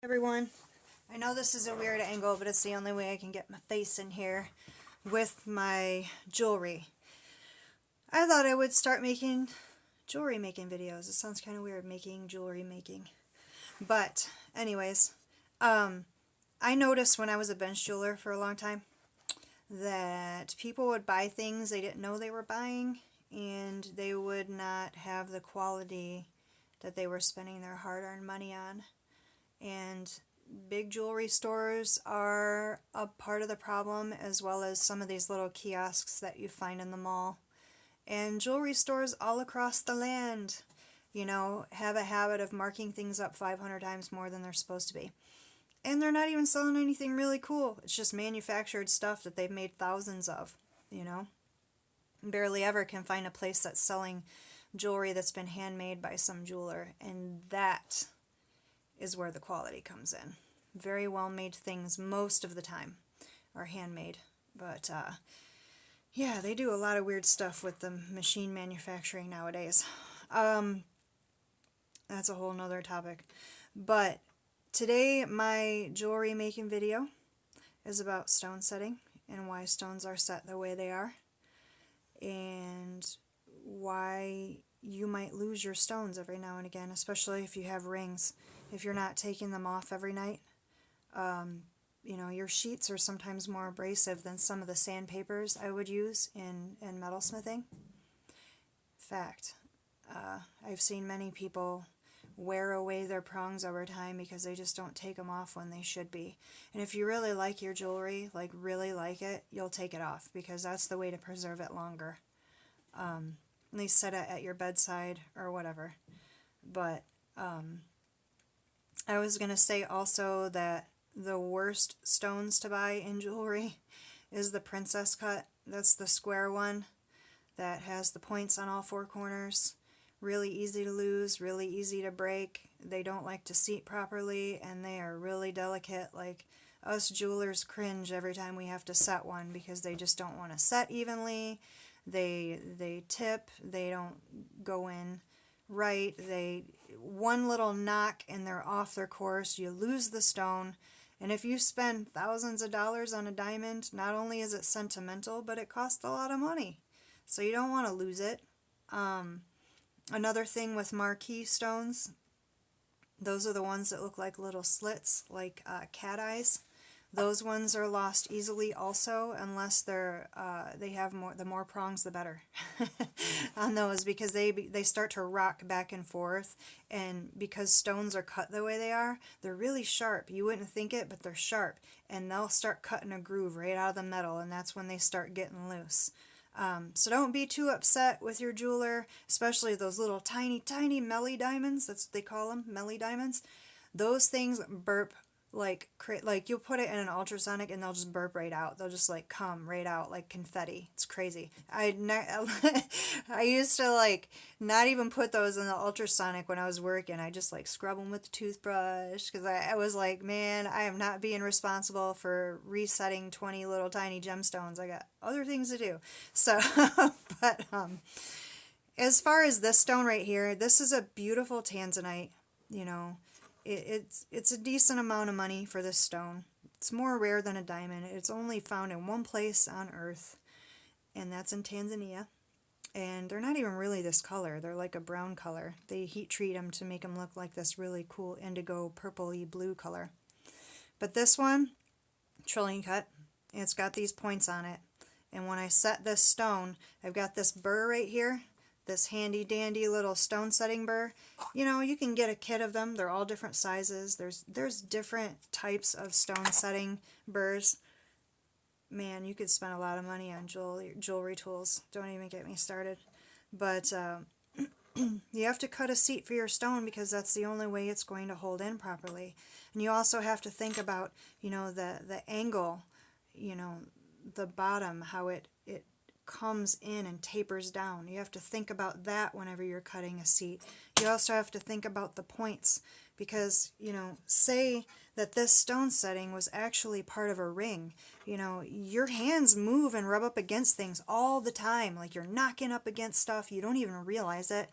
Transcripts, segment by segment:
Everyone, I know this is a weird angle, but it's the only way I can get my face in here with my jewelry. I thought I would start making jewelry making videos. It sounds kind of weird, making jewelry making. But anyways, I noticed when I was a bench jeweler for a long time that people would buy things they didn't know they were buying, and they would not have the quality that they were spending their hard-earned money on. And big jewelry stores are a part of the problem, as well as some of these little kiosks that you find in the mall. And jewelry stores all across the land, have a habit of marking things up 500 times more than they're supposed to be. And they're not even selling anything really cool. It's just manufactured stuff that they've made thousands of, you know. Barely ever can find a place that's selling jewelry that's been handmade by some jeweler, and that is where the quality comes in. Very well made things most of the time are handmade, but yeah, they do a lot of weird stuff with the machine manufacturing nowadays. That's a whole nother topic. But today my jewelry making video is about stone setting and why stones are set the way they are, and why you might lose your stones every now and again, especially if you have rings. If you're not taking them off every night, your sheets are sometimes more abrasive than some of the sandpapers I would use in metalsmithing. Fact. I've seen many people wear away their prongs over time because they just don't take them off when they should be. And if you really like your jewelry, like really like it, you'll take it off, because that's the way to preserve it longer. At least set it at your bedside or whatever. But I was going to say also that the worst stones to buy in jewelry is the princess cut. That's the square one that has the points on all four corners. Really easy to lose, really easy to break. They don't like to seat properly, and they are really delicate. Like, us jewelers cringe every time we have to set one because they just don't want to set evenly. They tip, they don't go in right. One little knock and they're off their course. You lose the stone. And if you spend thousands of dollars on a diamond, not only is it sentimental, but it costs a lot of money. So you don't want to lose it. Another thing with marquee stones, those are the ones that look like little slits, like cat eyes. Those ones are lost easily also, unless they have the more prongs the better on those, because they start to rock back and forth, and because stones are cut the way they are, they're really sharp. You wouldn't think it, but they're sharp, and they'll start cutting a groove right out of the metal, and that's when they start getting loose. So don't be too upset with your jeweler, especially those little tiny, tiny Melly diamonds. That's what they call them, Melly diamonds. Those things burp like you'll put it in an ultrasonic and they'll just burp right out. They'll just like come right out like confetti. It's crazy. I used to like not even put those in the ultrasonic when I was working. I just like scrub them with the toothbrush, because I was like, man, I am not being responsible for resetting 20 little tiny gemstones. I got other things to do. So, but as far as this stone right here, this is a beautiful tanzanite. It's a decent amount of money for this stone. It's more rare than a diamond. It's only found in one place on Earth, and that's in Tanzania. And they're not even really this color. They're like a brown color. They heat treat them to make them look like this really cool indigo purpley blue color. But this one, trillion cut, it's got these points on it. And when I set this stone, I've got this burr right here, this handy dandy little stone setting burr. You can get a kit of them. They're all different sizes. There's different types of stone setting burrs. Man, you could spend a lot of money on jewelry tools. Don't even get me started. But you have to cut a seat for your stone, because that's the only way it's going to hold in properly. And you also have to think about, the angle, the bottom, how it comes in and tapers down. You have to think about that whenever you're cutting a seat. You also have to think about the points, because, say that this stone setting was actually part of a ring. Your hands move and rub up against things all the time. Like, you're knocking up against stuff. You don't even realize it.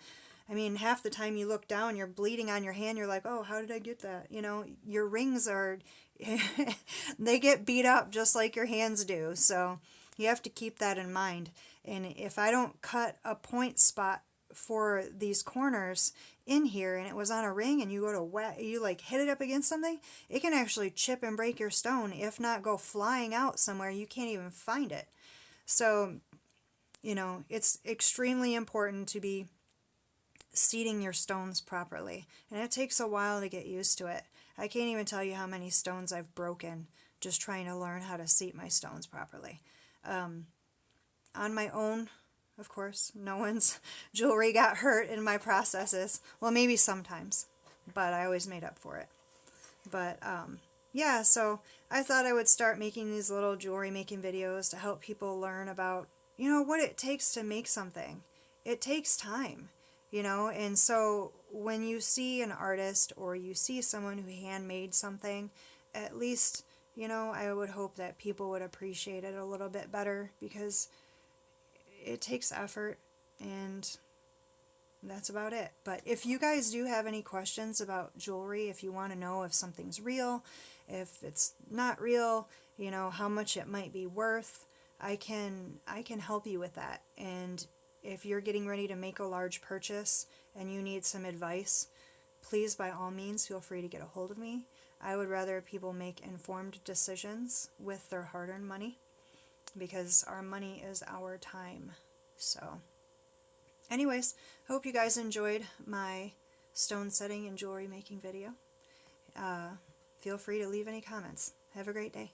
I mean, half the time you look down, you're bleeding on your hand. You're like, oh, how did I get that? You know, your rings are, they get beat up just like your hands do. So you have to keep that in mind. And if I don't cut a point spot for these corners in here and it was on a ring and you go to wet, you like hit it up against something, it can actually chip and break your stone, if not go flying out somewhere. You can't even find it. So, you know, it's extremely important to be seating your stones properly. And it takes a while to get used to it. I can't even tell you how many stones I've broken just trying to learn how to seat my stones properly. On my own, of course, no one's jewelry got hurt in my processes. Well, maybe sometimes, but I always made up for it. But yeah, so I thought I would start making these little jewelry making videos to help people learn about, you know, what it takes to make something. It takes time, you know, and so when you see an artist or you see someone who handmade something, at least, you know, I would hope that people would appreciate it a little bit better, because it takes effort, and that's about it. But if you guys do have any questions about jewelry, if you want to know if something's real, if it's not real, you know, how much it might be worth, I can help you with that. And if you're getting ready to make a large purchase and you need some advice, please by all means feel free to get a hold of me. I would rather people make informed decisions with their hard-earned money, because our money is our time. So anyways, hope you guys enjoyed my stone setting and jewelry making video. Feel free to leave any comments. Have a great day.